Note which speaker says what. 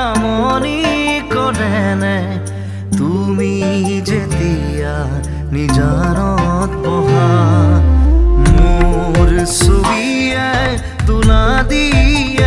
Speaker 1: আমনি কৰেনে তুমি যেতিয়া নিজানত বহা মোৰ ছবিয়ে তোলা দিয়া